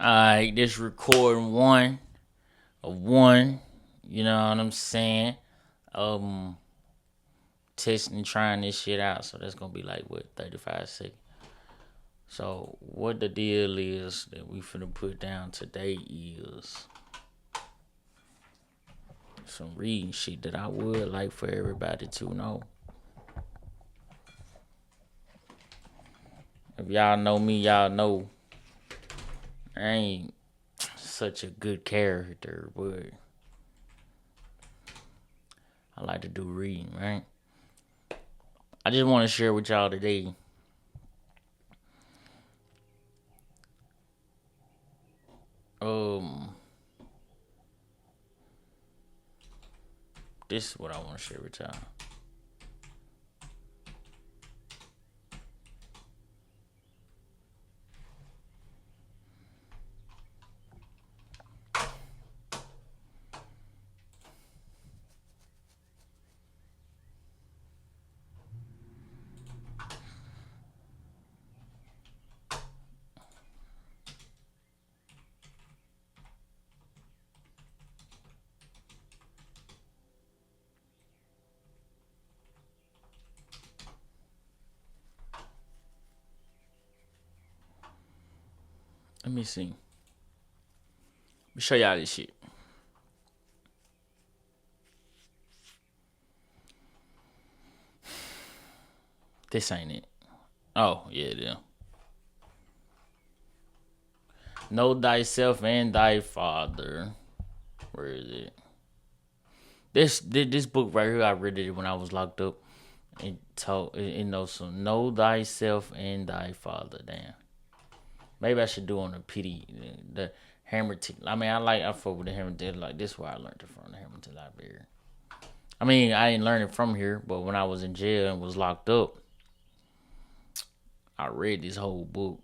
Alright, this recording one of one. You know what I'm saying? Um, Testing, trying this shit out. So that's gonna be like what 35 seconds. So what the deal is that we finna put down today is some reading shit that I would like for everybody to know. If y'all know me, y'all know I ain't such a good character, but I like to do reading, right? I just want to share with y'all today. Um, this is what I want to share with y'all. Let me see. Let me show y'all this shit. This ain't it. Oh, yeah, it is. Know thyself and thy father. Where is it? This book right here, I read it when I was locked up. It knows some. Know thyself and thy father. Damn. Maybe I should do on the PD, the Hamilton. I mean, I fuck with the Hamilton. Like this, is where I learned it from the Hamilton Library. I mean, I didn't learn it from here, but when I was in jail and was locked up, I read this whole book,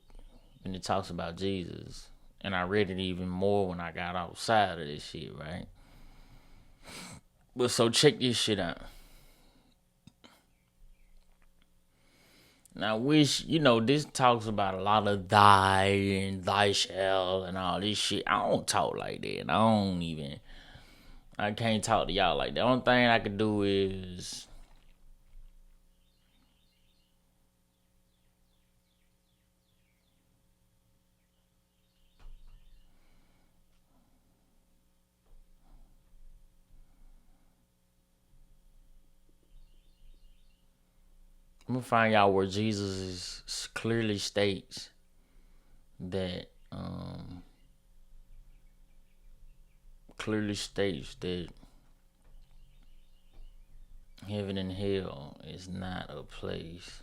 and it talks about Jesus. And I read it even more when I got outside of this shit, right? But so check this shit out. Now, this talks about a lot of thy and thy shall and all this shit. I don't talk like that. I can't talk to y'all like that. The only thing I can do is I'm gonna find out where Jesus clearly states that heaven and hell is not a place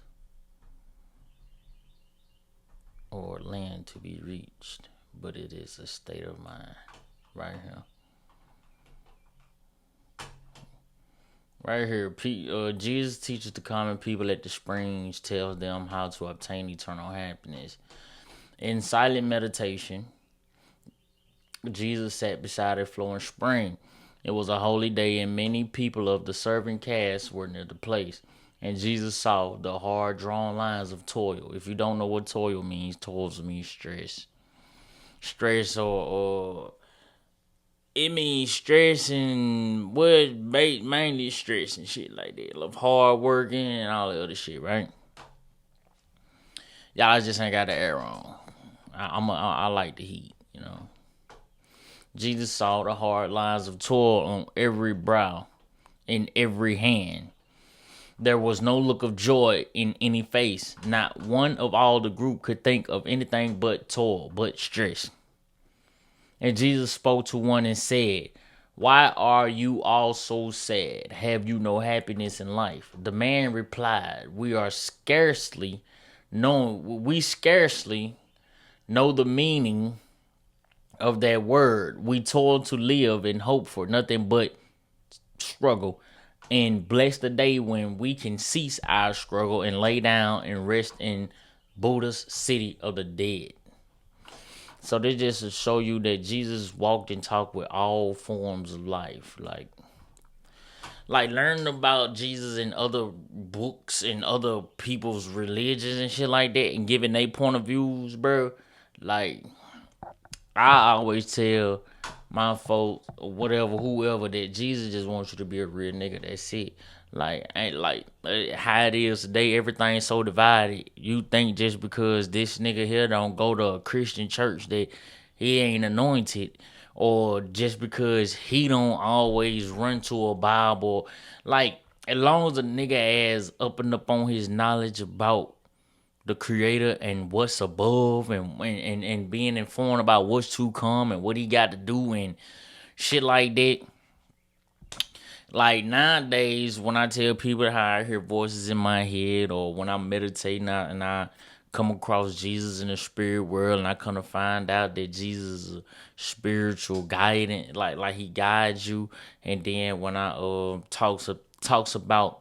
or land to be reached, but it is a state of mind. Right here. Right here, Jesus teaches the common people at the springs, tells them how to obtain eternal happiness. In silent meditation, Jesus sat beside a flowing spring. It was a holy day, and many people of the servant caste were near the place. And Jesus saw the hard drawn lines of toil. If you don't know what toil means stress. Stress or it means stress and what mainly stress and shit like that. Love hard working and all the other shit, right? Y'all just ain't got the air on. I like the heat, you know. Jesus saw the hard lines of toil on every brow, in every hand. There was no look of joy in any face. Not one of all the group could think of anything but toil, but stress. And Jesus spoke to one and said, "Why are you all so sad? Have you no happiness in life?" The man replied, we scarcely know the meaning of that word. We toil to live and hope for nothing but struggle. And bless the day when we can cease our struggle and lay down and rest in Buddha's city of the dead. So this just to show you that Jesus walked and talked with all forms of life. Like learning about Jesus in other books and other people's religions and shit like that and giving their point of views, bro. Like I always tell my folks, or whatever, whoever, that Jesus just wants you to be a real nigga. That's it. Like, ain't like how it is today. Everything's so divided. You think just because this nigga here don't go to a Christian church that he ain't anointed, or just because he don't always run to a Bible. Like, as long as a nigga has up and up on his knowledge about the creator and what's above, and being informed about what's to come and what he got to do and shit like that. Like nowadays, when I tell people how I hear voices in my head, or when I'm meditating out and I come across Jesus in the spirit world, and I come to find out that Jesus is a spiritual guidance, like he guides you. And then when I talks about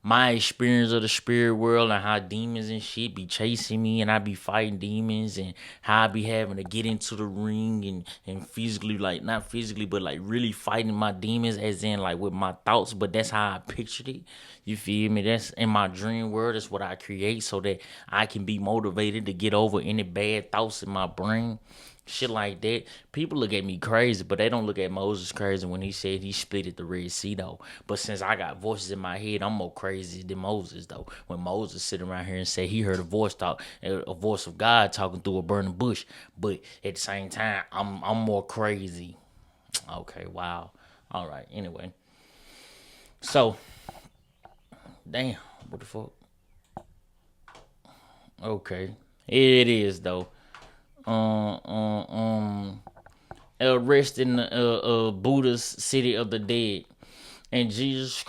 my experience of the spirit world and how demons and shit be chasing me, and I be fighting demons, and how I be having to get into the ring and physically, like not physically but like really fighting my demons, as in like with my thoughts. But that's how I pictured it. You feel me? That's in my dream world. That's what I create so that I can be motivated to get over any bad thoughts in my brain. Shit like that. People look at me crazy, but they don't look at Moses crazy when he said he split at the Red Sea, though. But since I got voices in my head, I'm more crazy than Moses, though. When Moses sit around here and say he heard a voice of God talking through a burning bush, but at the same time, I'm more crazy. Okay, wow. All right. Anyway, so damn, what the fuck? Okay, it is though. Um, um, um, rest in the Buddha's city of the dead. And Jesus'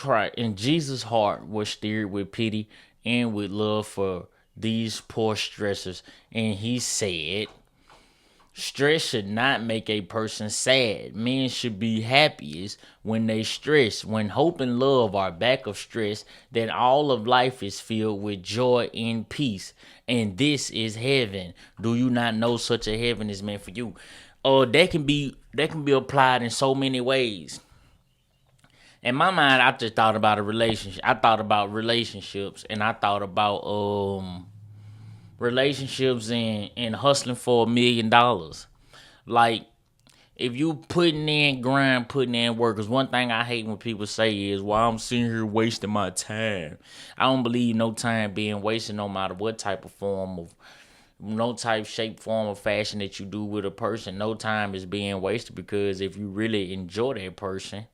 heart was stirred with pity and with love for these poor stressors. And he said, stress should not make a person sad. Men should be happiest when they stress. When hope and love are back of stress, then all of life is filled with joy and peace. And this is heaven. Do you not know such a heaven is meant for you? That can be applied in so many ways. In my mind, I just thought about a relationship. I thought about relationships, and I thought about relationships and hustling for $1 million. Like, if you putting in work, because one thing I hate when people say is, well, I'm sitting here wasting my time. I don't believe no time being wasted, no matter what type of form of, no type, shape, form, or fashion that you do with a person. No time is being wasted, because if you really enjoy that person,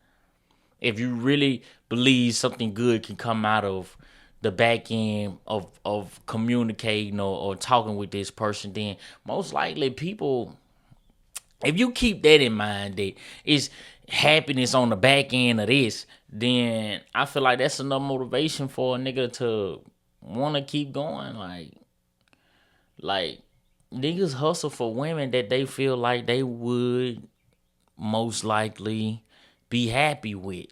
if you really believe something good can come out of the back end of communicating, or talking with this person, then most likely people, if you keep that in mind, that it's happiness on the back end of this, then I feel like that's enough motivation for a nigga to want to keep going. Like niggas hustle for women that they feel like they would most likely be happy with.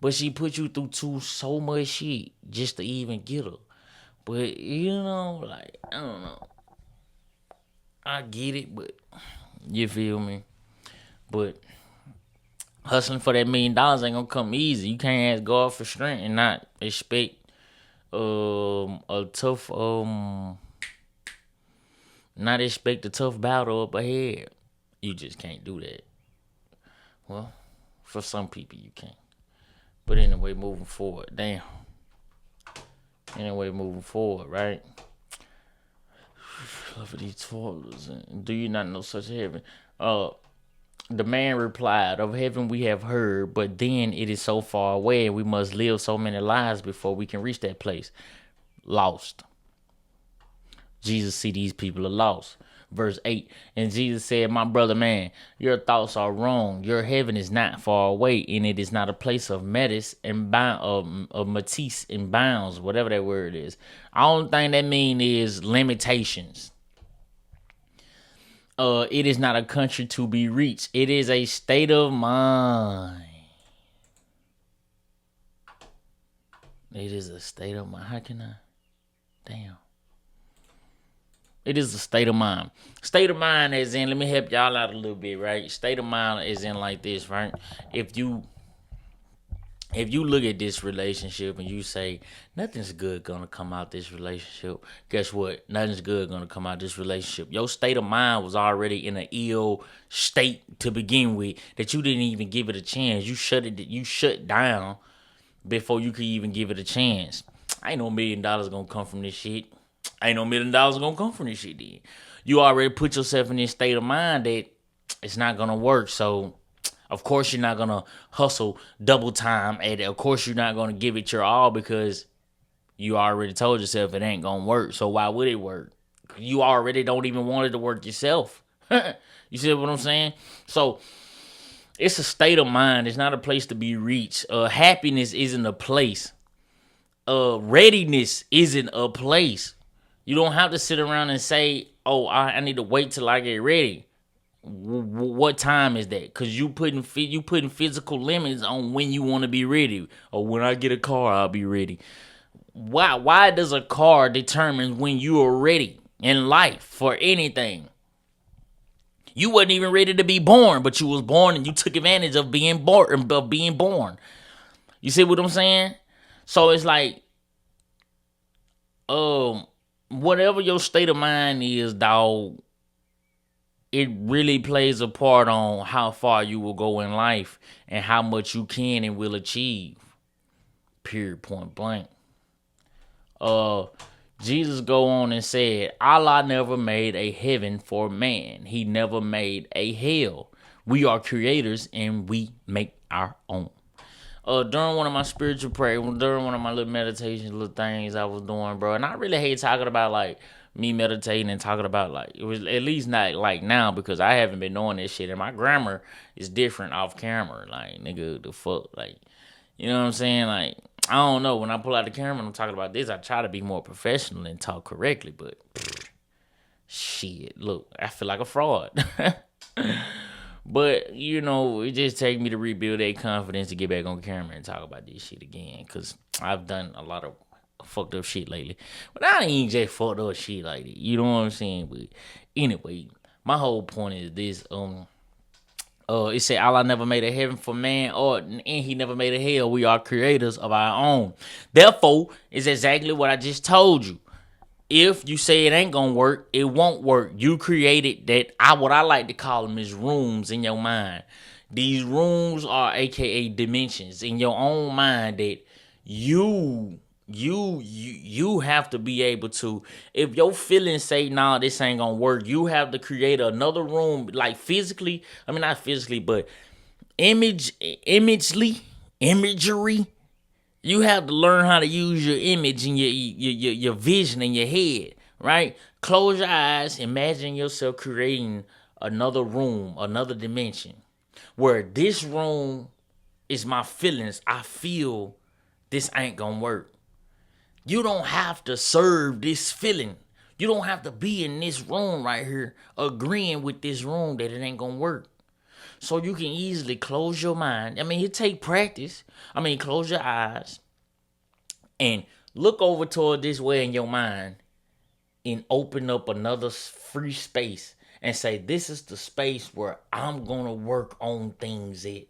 But she put you through so much shit just to even get her. But like, I don't know. I get it, but you feel me? But hustling for that $1 million ain't gonna come easy. You can't ask God for strength and not expect a tough not expect a tough battle up ahead. You just can't do that. Well, for some people you can. But anyway, moving forward. Damn. Anyway, moving forward, right? Love these toilets. Do you not know such a heaven? The man replied, of heaven we have heard, but then it is so far away, and we must live so many lives before we can reach that place. Lost. Jesus see these people are lost. Verse 8, and Jesus said, my brother man, your thoughts are wrong. Your heaven is not far away, and it is not a place of metis and of matisse and bounds, whatever that word is. Only thing that mean is limitations. It is not a country to be reached. It is a state of mind. It is a state of mind. How can I? Damn. It is a state of mind. State of mind is in, let me help y'all out a little bit, right? State of mind is in like this, right? If you if you look at this relationship and you say nothing's good gonna come out this relationship, guess what? Nothing's good gonna come out this relationship. Your state of mind was already in an ill state to begin with that you didn't even give it a chance. You shut down before you could even give it a chance. Ain't no $1 million gonna come from this shit. Ain't no $1 million gonna come from this shit then. You already put yourself in this state of mind that it's not gonna work. So of course you're not gonna hustle double time at it. Of course you're not gonna give it your all because you already told yourself it ain't gonna work. So why would it work? You already don't even want it to work yourself. You see what I'm saying? So it's a state of mind. It's not a place to be reached. Happiness isn't a place. Readiness isn't a place. You don't have to sit around and say, "Oh, I need to wait till I get ready." What time is that? Because you putting physical limits on when you want to be ready. Or when I get a car, I'll be ready. Why does a car determine when you are ready in life for anything? You wasn't even ready to be born, but you was born and you took advantage of being born. You see what I'm saying? So it's like, whatever your state of mind is, dog, it really plays a part on how far you will go in life and how much you can and will achieve. Period, point blank. Jesus go on and said, Allah never made a heaven for man. He never made a hell. We are creators and we make our own. During one of my spiritual prayers, during one of my little meditations, little things I was doing, bro, and I really hate talking about like me meditating and talking about like it was at least not like now because I haven't been doing this shit and my grammar is different off camera. Like nigga, the fuck, like you know what I'm saying? Like I don't know. When I pull out the camera and I'm talking about this, I try to be more professional and talk correctly, but shit, look, I feel like a fraud. But, you know, it just take me to rebuild that confidence to get back on camera and talk about this shit again. Because I've done a lot of fucked up shit lately. But I ain't just fucked up shit like that. You know what I'm saying? But anyway, my whole point is this. It said Allah never made a heaven for man, and He never made a hell. We are creators of our own. Therefore, it's exactly what I just told you. If you say it ain't gonna work, it won't work. You created what I like to call them is rooms in your mind. These rooms are AKA dimensions in your own mind that you have to be able to. If your feelings say nah, this ain't gonna work, you have to create another room, like physically. I mean not physically, but imagery. You have to learn how to use your image and your vision in your head, right? Close your eyes, imagine yourself creating another room, another dimension, where this room is my feelings. I feel this ain't gonna work. You don't have to serve this feeling. You don't have to be in this room right here agreeing with this room that it ain't gonna work. So you can easily close your mind. I mean, it take practice. I mean, close your eyes and look over toward this way in your mind and open up another free space and say, this is the space where I'm going to work on things at.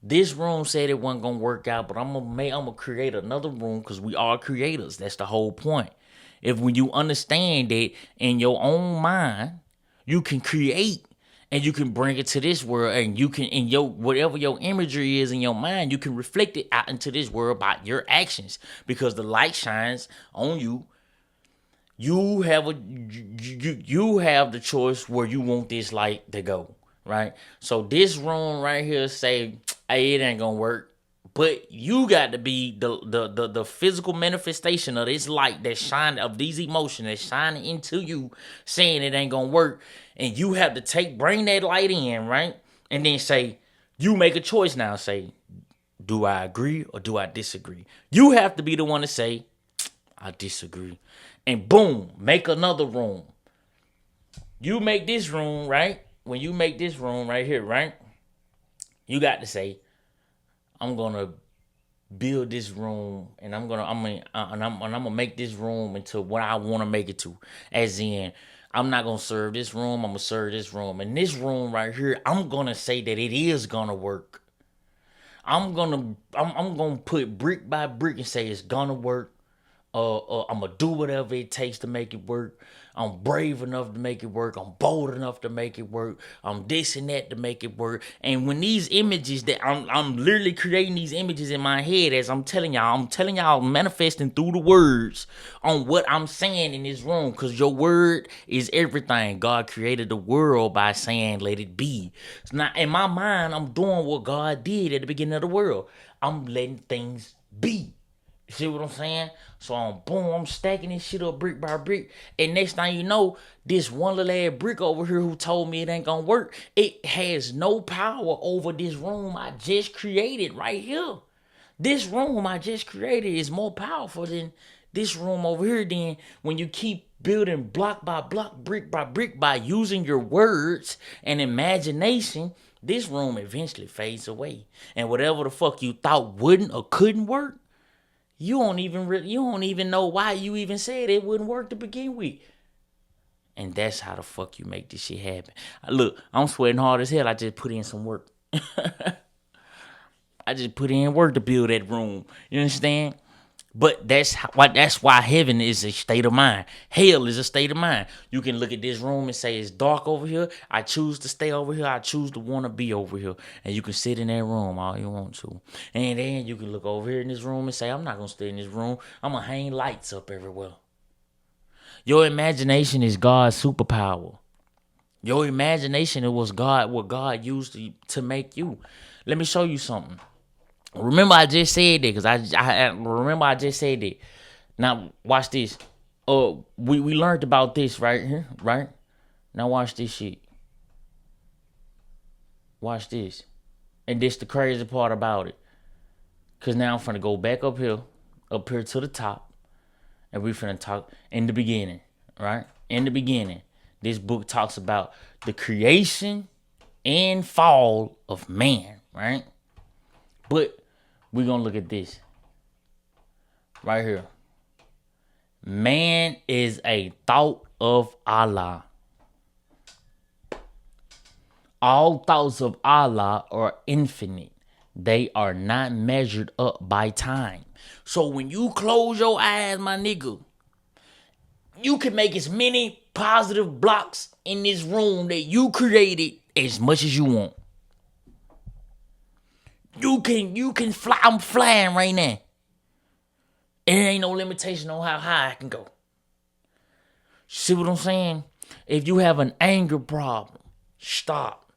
This room said it wasn't going to work out, but I'm going to create another room because we are creators. That's the whole point. If when you understand that in your own mind, you can create and you can bring it to this world and you can in your whatever your imagery is in your mind, you can reflect it out into this world by your actions because the light shines on you. You have you have the choice where you want this light to go, right? So this room right here say, hey, it ain't gonna work. But you got to be the physical manifestation of this light that shine of these emotions that shine into you, saying it ain't gonna work, and you have to bring that light in, right? And then say, you make a choice now. Say, do I agree or do I disagree? You have to be the one to say, I disagree, and boom, make another room. You make this room, right? When you make this room right here, right? You got to say, I'm gonna build this room, and I'm gonna make this room into what I want to make it to. As in, I'm not gonna serve this room. I'm gonna serve this room, and this room right here, I'm gonna say that it is gonna work. I'm gonna put brick by brick and say it's gonna work. I'm gonna do whatever it takes to make it work. I'm brave enough to make it work. I'm bold enough to make it work. I'm this and that to make it work. And when these images that I'm literally creating these images in my head as I'm telling y'all manifesting through the words on what I'm saying in this room. Cause your word is everything. God created the world by saying, let it be. So now in my mind, I'm doing what God did at the beginning of the world. I'm letting things be. You see what I'm saying? So I'm stacking this shit up brick by brick. And next thing you know, this one little ass brick over here who told me it ain't gonna work, it has no power over this room I just created right here. This room I just created is more powerful than this room over here. Then when you keep building block by block, brick by brick by using your words and imagination, this room eventually fades away. And whatever the fuck you thought wouldn't or couldn't work, you don't even know why you even said it wouldn't work to begin with. And that's how the fuck you make this shit happen. Look, I'm sweating hard as hell. I just put in some work. I just put in work to build that room. You understand? But that's why heaven is a state of mind. Hell is a state of mind. You can look at this room and say it's dark over here. I choose to stay over here. I choose to want to be over here. And you can sit in that room all you want to. And then you can look over here in this room and say, I'm not going to stay in this room. I'm going to hang lights up everywhere. Your imagination is God's superpower. Your imagination is what God used to make you. Let me show you something. Remember I just said that because I remember I just said that. Now watch this. We learned about this right here, right? Now watch this shit. Watch this. And this the crazy part about it. Cause now I'm finna go back up here to the top, and we finna talk in the beginning, right? In the beginning, this book talks about the creation and fall of man, right? But we're gonna look at this right here. Man is a thought of Allah. All thoughts of Allah are infinite. They are not measured up by time. So when you close your eyes, my nigga, you can make as many positive blocks in this room that you created as much as you want. You can fly. I'm flying right now. There ain't no limitation on how high I can go. See what I'm saying? If you have an anger problem, stop.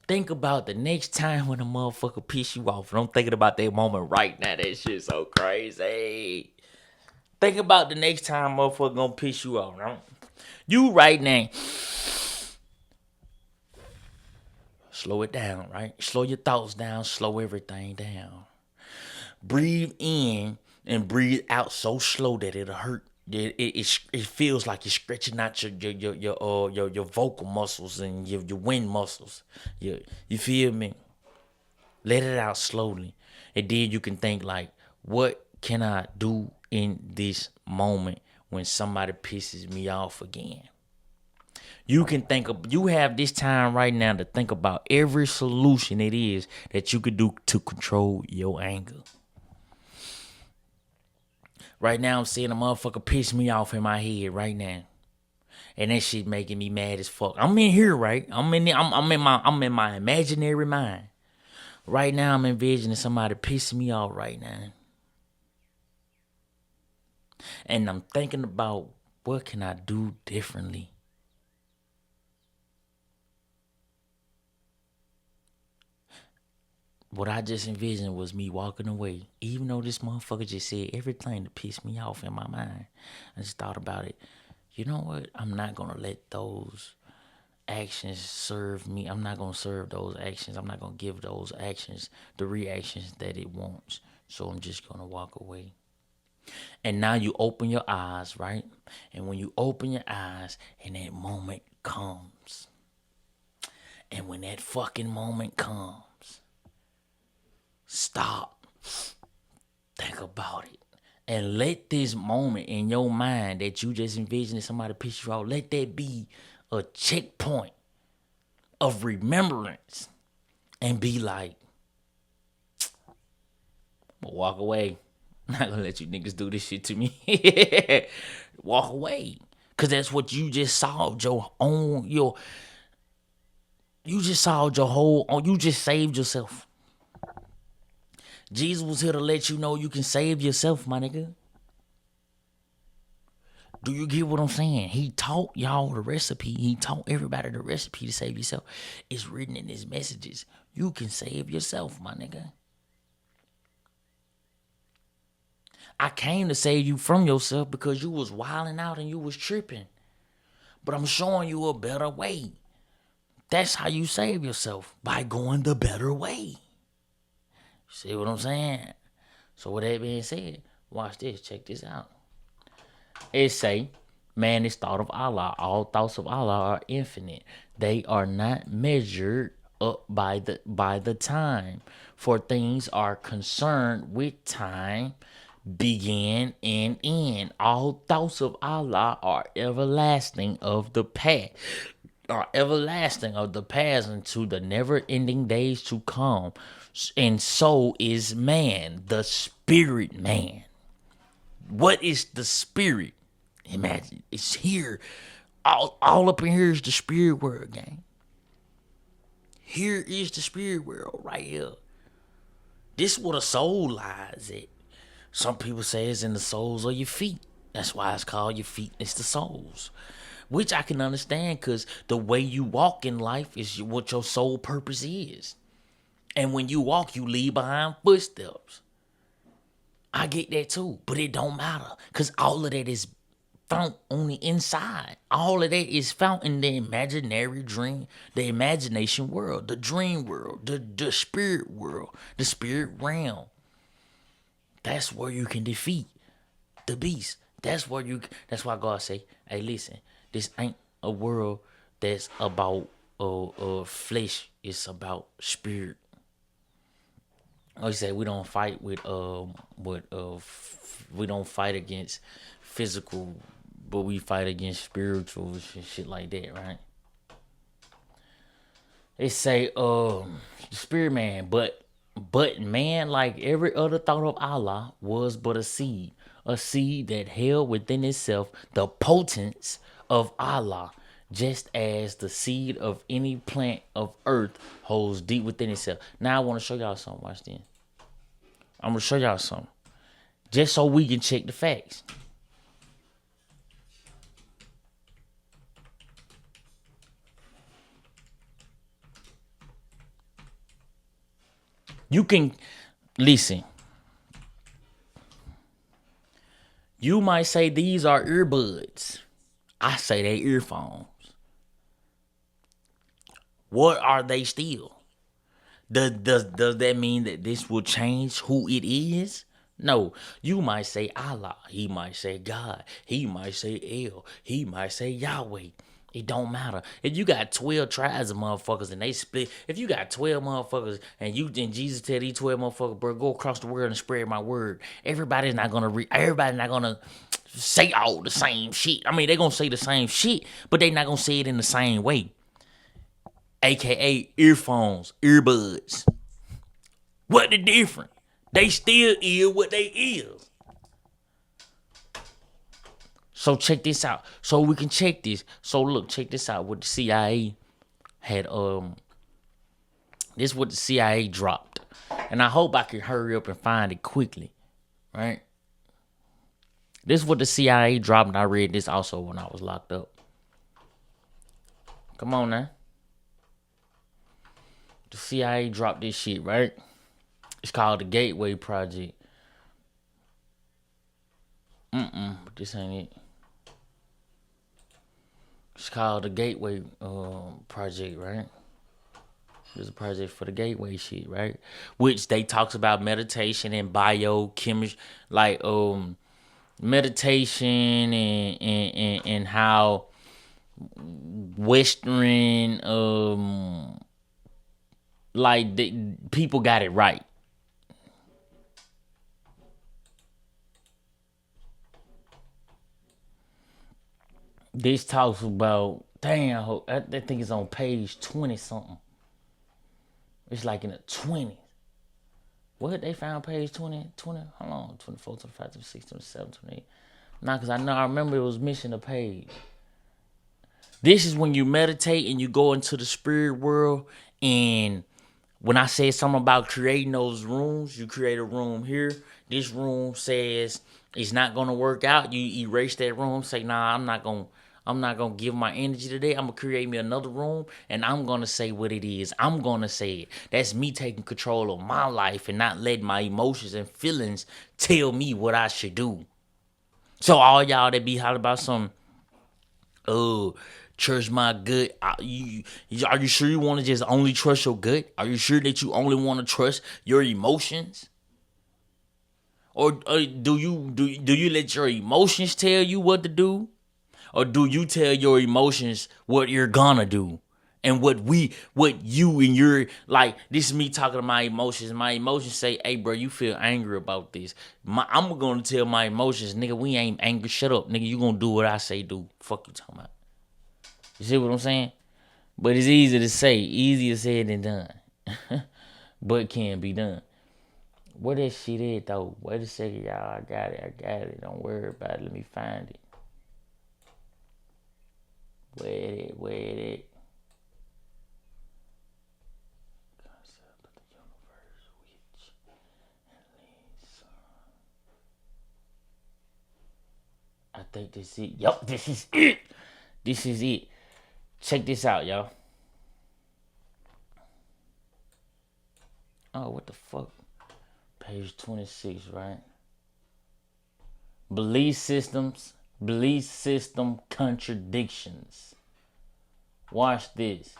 Think about the next time when a motherfucker piss you off. And I'm thinking about that moment right now. That shit's so crazy. Think about the next time a motherfucker gonna piss you off. Right? You right now. Slow it down, right? Slow your thoughts down. Slow everything down. Breathe in and breathe out so slow that it'll hurt. It feels like you're stretching out your vocal muscles and your wind muscles. You feel me? Let it out slowly, and then you can think like, what can I do in this moment when somebody pisses me off again? You can you have this time right now to think about every solution it is that you could do to control your anger. Right now, I'm seeing a motherfucker piss me off in my head right now, and that shit making me mad as fuck. I'm in here, right? I'm in my imaginary mind. Right now, I'm envisioning somebody pissing me off right now, and I'm thinking about what can I do differently. What I just envisioned was me walking away, even though this motherfucker just said everything to piss me off in my mind. I just thought about it. You know what? I'm not going to let those actions serve me. I'm not going to serve those actions. I'm not going to give those actions the reactions that it wants. So I'm just going to walk away. And now you open your eyes, right? And when you open your eyes and that moment comes, and when that fucking moment comes, stop. Think about it. And let this moment in your mind that you just envisioned somebody piss you off, let that be a checkpoint of remembrance and be like, walk away. I'm not gonna let you niggas do this shit to me. Walk away. Cause that's what you just solved you just solved your whole you just saved yourself. Jesus was here to let you know you can save yourself, my nigga. Do you get what I'm saying? He taught y'all the recipe. He taught everybody the recipe to save yourself. It's written in his messages. You can save yourself, my nigga. I came to save you from yourself because you was wilding out and you was tripping. But I'm showing you a better way. That's how you save yourself, by going the better way. See what I'm saying? So with that being said, watch this. Check this out. It say, man is thought of Allah. All thoughts of Allah are infinite. They are not measured up by the time. For things are concerned with time, begin and end. All thoughts of Allah are everlasting of the past. Are everlasting of the past into the never-ending days to come. And so is man, the spirit man. What is the spirit? Imagine it's here. All up in here is the spirit world, gang. Here is the spirit world right here. This is where the soul lies at. Some people say it's in the soles of your feet. That's why it's called your feet. It's the soles. Which I can understand, because the way you walk in life is what your sole purpose is. And when you walk, you leave behind footsteps. I get that too, but it don't matter, because all of that is found on the inside. All of that is found in the imaginary dream, the imagination world, the dream world, the spirit world, the spirit realm. That's where you can defeat the beast. That's why God say, hey, listen, this ain't a world that's about flesh. It's about spirit. Like I said, we don't fight we don't fight against physical, but we fight against spiritual shit like that, right? They say the spirit man, but man, like every other thought of Allah, was but a seed that held within itself the potence of Allah, just as the seed of any plant of earth holds deep within itself. Now I want to show y'all something. Watch this. I'm gonna show y'all something, just so we can check the facts. You can listen. You might say these are earbuds. I say they earphones. What are they still? Does that mean that this will change who it is? No. You might say Allah. He might say God. He might say El. He might say Yahweh. It don't matter. If you got 12 tribes of motherfuckers and they split, if you got 12 motherfuckers and Jesus tell these 12 motherfuckers, bro, go across the world and spread my word. Everybody's not gonna say all the same shit. I mean, they're gonna say the same shit, but they not gonna say it in the same way. AKA earphones, earbuds. What the difference? They still is what they is. So check this out. So we can check this. So look, check this out. What the CIA had this is what the CIA dropped. And I hope I can hurry up and find it quickly. Right? This is what the CIA dropped, and I read this also when I was locked up. Come on now. The CIA dropped this shit, right? It's called the Gateway Project. But this ain't it. It's called the Gateway Project, right? There's a project for the Gateway shit, right? Which they talks about meditation and biochemistry, like meditation and how Western like people got it right. This talks about, damn, I think it's on page 20 something. It's like in the 20s. What? They found page 20, hold on, 24, 25, 26, 27, 28. Nah, because I remember it was missing a page. This is when you meditate and you go into the spirit world. And when I said something about creating those rooms, you create a room here. This room says it's not gonna work out. You erase that room. Say, nah, I'm not gonna give my energy today. I'm gonna create me another room, and I'm gonna say what it is. I'm gonna say it. That's me taking control of my life and not letting my emotions and feelings tell me what I should do. So all y'all that be hollering about some, oh, trust my gut. Are you sure you want to just only trust your gut? Are you sure that you only want to trust your emotions? Or do you let your emotions tell you what to do? Or do you tell your emotions what you're gonna do? And what you and your, like, this is me talking to my emotions. My emotions say, hey, bro, you feel angry about this. I'm gonna tell my emotions, nigga, we ain't angry. Shut up, nigga. You gonna do what I say do. Fuck you talking about. You see what I'm saying? But it's easy to say, easier said than done. But can be done. Where that shit at though? Wait a second, y'all. I got it. Don't worry about it. Let me find it. Where it at? Concept of the universe, which leads. I think this is it. Yup, this is it. This is it. Check this out, y'all. Oh, what the fuck? Page 26, right? Belief system contradictions. Watch this.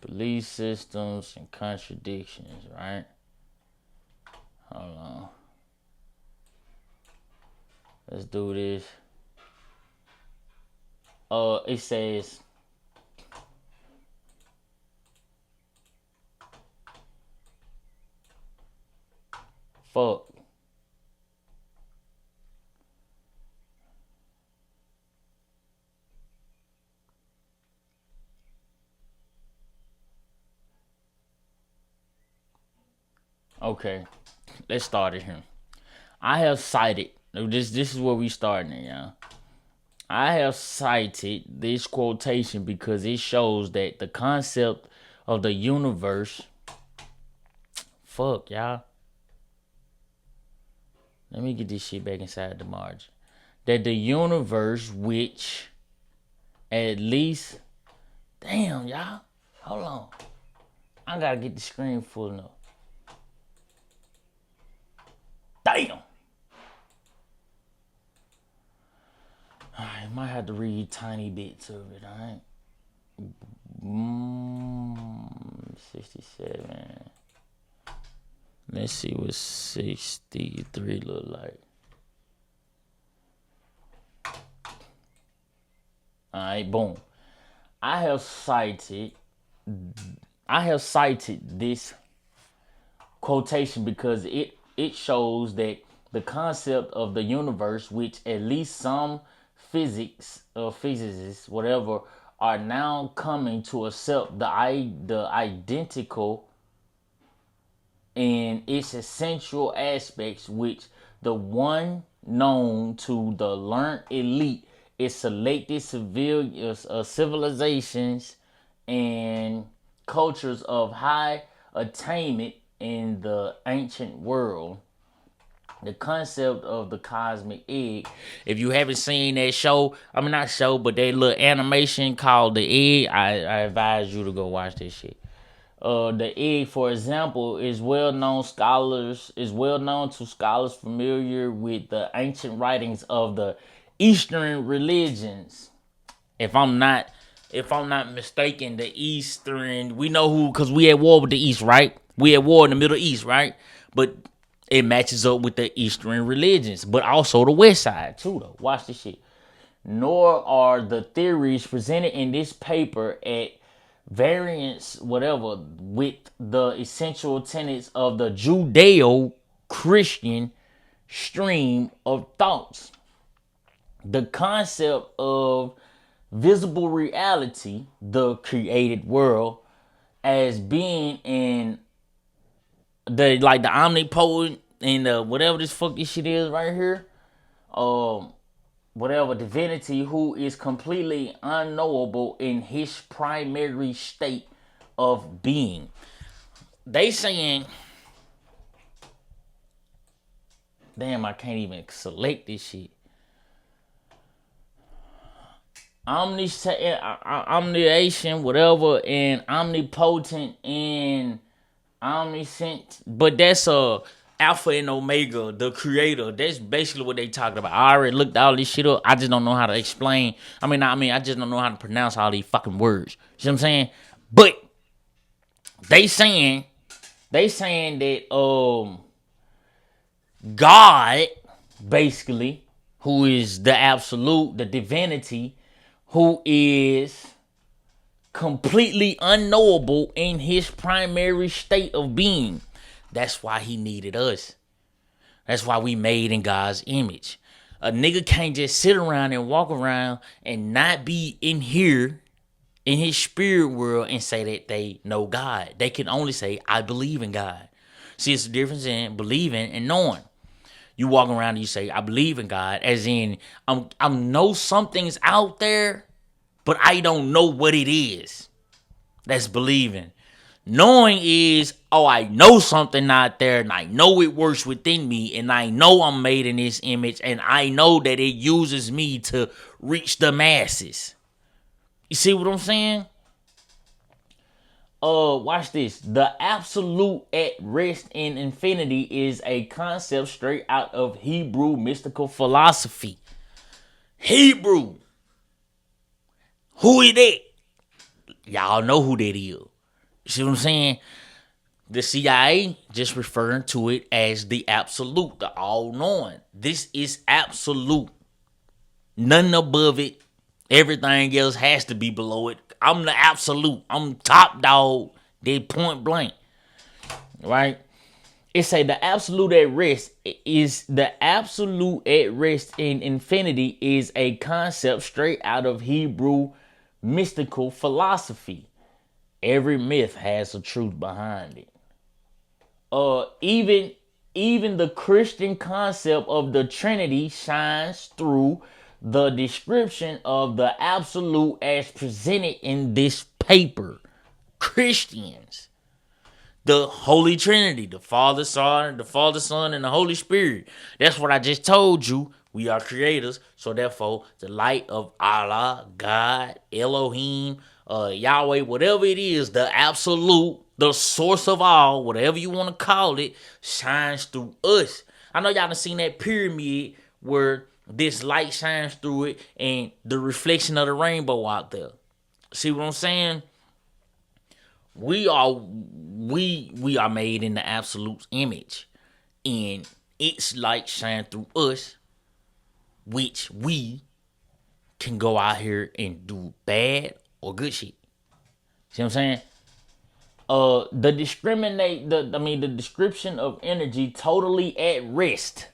Belief systems and contradictions, right? Hold on. Let's do this. It says, fuck. Okay, let's start it here. I have cited, this is where we starting it, y'all. I have cited this quotation because it shows that the concept of the universe, fuck, y'all. Let me get this shit back inside the margin. That the universe, which at least, damn, y'all, hold on. I gotta get the screen full enough. Damn. I might have to read tiny bits of it, alright? 67. Let's see what 63 look like. Alright, boom. I have cited this quotation because it shows that the concept of the universe, which at least some physics or physicists, whatever, are now coming to accept the identical in its essential aspects, which the one known to the learned elite is selected civilizations and cultures of high attainment in the ancient world. The concept of the cosmic egg. If you haven't seen that show, I mean not show, but that little animation called The Egg, I advise you to go watch this shit. The egg, for example, is well known to scholars familiar with the ancient writings of the Eastern religions. If I'm not mistaken, the Eastern, we know who, because we at war with the East, right? We at war in the Middle East, right? But it matches up with the Eastern religions, but also the West side too, though. Watch this shit. Nor are the theories presented in this paper at variance, whatever, with the essential tenets of the Judeo-Christian stream of thoughts. The concept of visible reality, the created world, as being in the omnipotent and whatever this fuck this shit is right here, whatever divinity who is completely unknowable in his primary state of being. They saying, damn, I can't even select this shit. Omniscient, whatever, and omnipotent and omniscient, but that's Alpha and Omega, the creator. That's basically what they talking about. I already looked all this shit up. I just don't know how to explain. I just don't know how to pronounce all these fucking words. You know what I'm saying? But they saying that God, basically, who is the absolute, the divinity, who is completely unknowable in his primary state of being. That's why he needed us. That's why we made in God's image. A nigga can't just sit around and walk around and not be in here in his spirit world and say that they know God. They can only say, I believe in God. See, it's the difference in believing and knowing. You walk around and you say, I believe in God, as in, I know something's out there, but I don't know what it is. That's believing. Knowing is, I know something out there, and I know it works within me, and I know I'm made in this image, and I know that it uses me to reach the masses. You see what I'm saying? Watch this. The absolute at rest in infinity is a concept straight out of Hebrew mystical philosophy. Hebrew. Who is that? Y'all know who that is. See what I'm saying? The CIA just referring to it as the absolute, the all-knowing. This is absolute. Nothing above it. Everything else has to be below it. I'm the absolute. I'm top dog. They point blank. Right? It say the absolute at rest in infinity is a concept straight out of Hebrew mystical philosophy. Every myth has a truth behind it. Even the Christian concept of the Trinity shines through the description of the absolute as presented in this paper. Christians, the Holy Trinity, the Father, Son, and the Holy Spirit. That's what I just told you. We are creators, so therefore the light of Allah, God, Elohim, Yahweh, whatever it is, the absolute, the source of all, whatever you want to call it, shines through us. I know y'all done seen that pyramid where this light shines through it and the reflection of the rainbow out there. See what I'm saying? We are made in the absolute image, and its light shine through us, which we can go out here and do bad or good shit. See what I'm saying? The description of energy totally at rest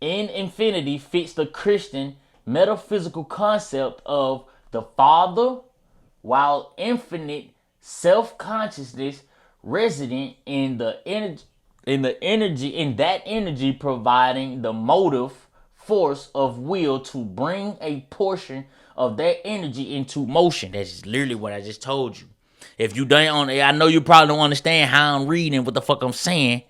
in infinity fits the Christian metaphysical concept of the Father, while infinite self-consciousness resident in that energy providing the motive force of will to bring a portion of that energy into motion. That's literally what I just told you. If you don't, I know you probably don't understand how I'm reading, what the fuck I'm saying,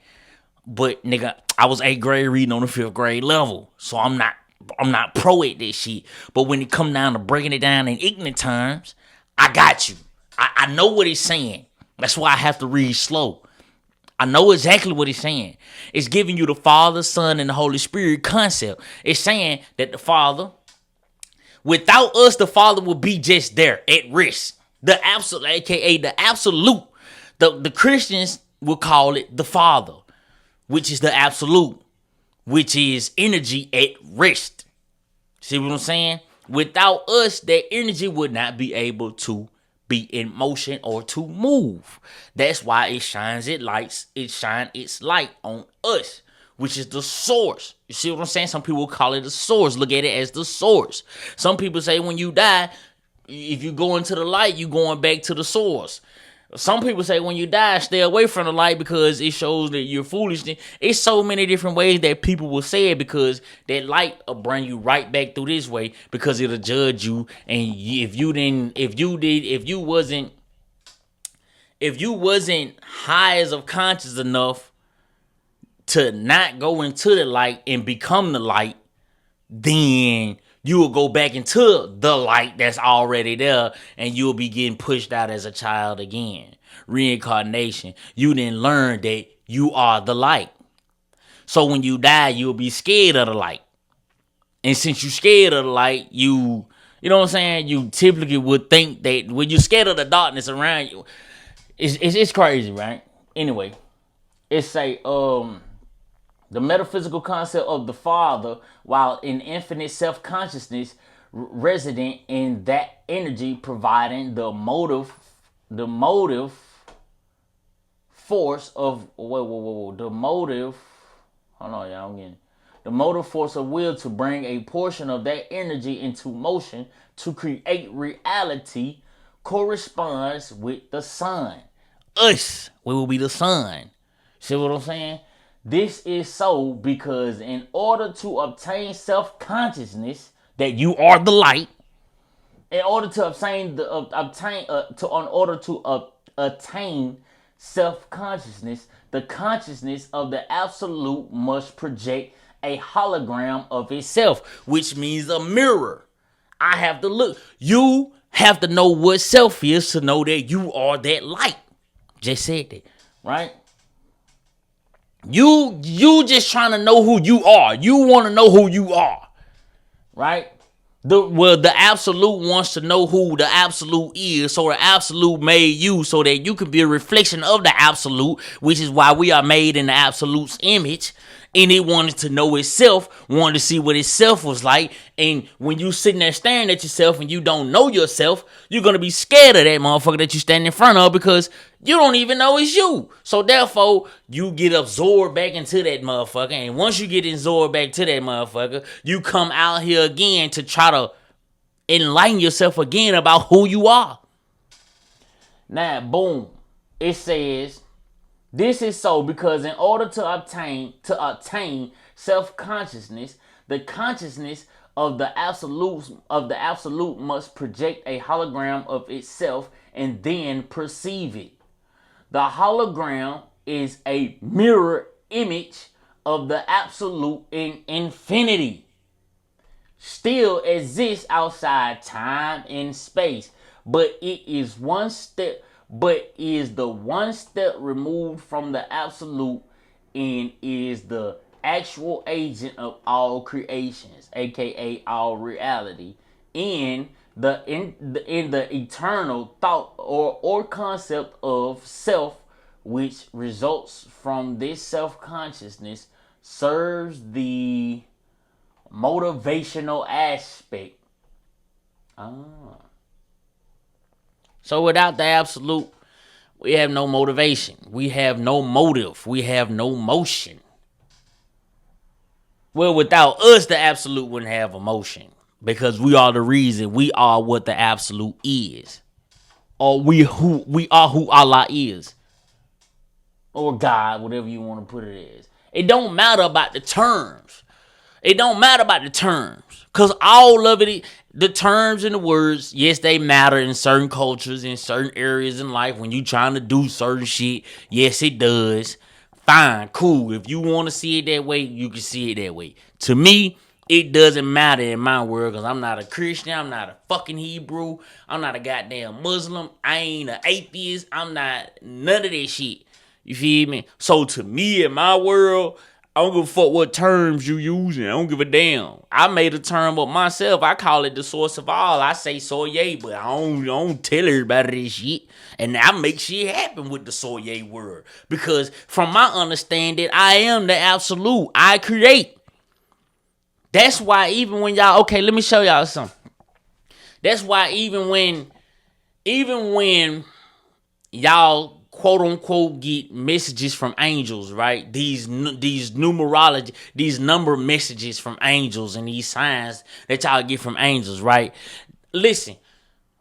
but nigga, I was 8th grade reading on the 5th grade level, so I'm not pro at this shit. But when it come down to breaking it down in ignorant terms, I got you. I know what he's saying. That's why I have to read slow. I know exactly what he's saying. It's giving you the Father, Son, and the Holy Spirit concept. It's saying that the Father, without us, the Father will be just there at rest. The absolute, aka the absolute. The Christians will call it the Father, which is the absolute, which is energy at rest. See what I'm saying? Without us, that energy would not be able to be in motion or to move. That's why it shines its light on us, which is the source. You see what I'm saying? Some people call it the source. Look at it as the source. Some people say when you die, if you go into the light, you going back to the source. Some people say when you die, stay away from the light because it shows that you're foolish. It's so many different ways that people will say it because that light will bring you right back through this way because it'll judge you. And if you wasn't high as of conscious enough to not go into the light and become the light, then you will go back into the light that's already there and you'll be getting pushed out as a child again. Reincarnation. You didn't learn that you are the light. So when you die, you'll be scared of the light. And since you're scared of the light, you know what I'm saying? You typically would think that when you're scared of the darkness around you, it's crazy, right? Anyway, it's the metaphysical concept of the Father, while in infinite self-consciousness, resident in that energy, providing the motive force of the motive. Hold on, y'all. I'm getting the motive force of will to bring a portion of that energy into motion to create reality corresponds with the sun. Us, we will be the sun. See what I'm saying? This is so because in order to obtain self-consciousness that you are the light, in order to attain self-consciousness, the consciousness of the absolute must project a hologram of itself, which means a mirror. I have to look. You have to know what self is to know that you are that light. Just said that, right? You just trying to know who you are. You want to know who you are, right? The absolute wants to know who the absolute is, so the absolute made you so that you can be a reflection of the absolute, which is why we are made in the absolute's image. And it wanted to know itself, wanted to see what itself was like. And when you sitting there staring at yourself and you don't know yourself, you're going to be scared of that motherfucker that you stand in front of because you don't even know it's you. So therefore, you get absorbed back into that motherfucker. And once you get absorbed back to that motherfucker, you come out here again to try to enlighten yourself again about who you are. Now, boom. It says, this is so because in order to obtain self-consciousness, the consciousness of the absolute must project a hologram of itself and then perceive it. The hologram is a mirror image of the absolute in infinity. Still exists outside time and space, but it is the one step removed from the absolute and is the actual agent of all creations, aka all reality, in the eternal thought or concept of self, which results from this self-consciousness, serves the motivational aspect. So without the absolute, we have no motivation. We have no motive. We have no motion. Well, without us, the absolute wouldn't have emotion because we are the reason. We are what the absolute is, or we are who Allah is, or God, whatever you want to put it as. It don't matter about the terms. Because all of it, the terms and the words, yes, they matter in certain cultures, in certain areas in life. When you trying to do certain shit, yes, it does. Fine, cool. If you want to see it that way, you can see it that way. To me, it doesn't matter in my world because I'm not a Christian. I'm not a fucking Hebrew. I'm not a goddamn Muslim. I ain't an atheist. I'm not none of that shit. You feel me? So to me, in my world, I don't give a fuck what terms you using. I don't give a damn. I made a term up myself. I call it the source of all. I say soye, but I don't tell everybody this shit. And I make shit happen with the soye word. Because from my understanding, I am the absolute. I create. That's why even when y'all, okay, let me show y'all something. That's why even when y'all quote unquote get messages from angels, right? These numerology, these number messages from angels and these signs that y'all get from angels, right? Listen,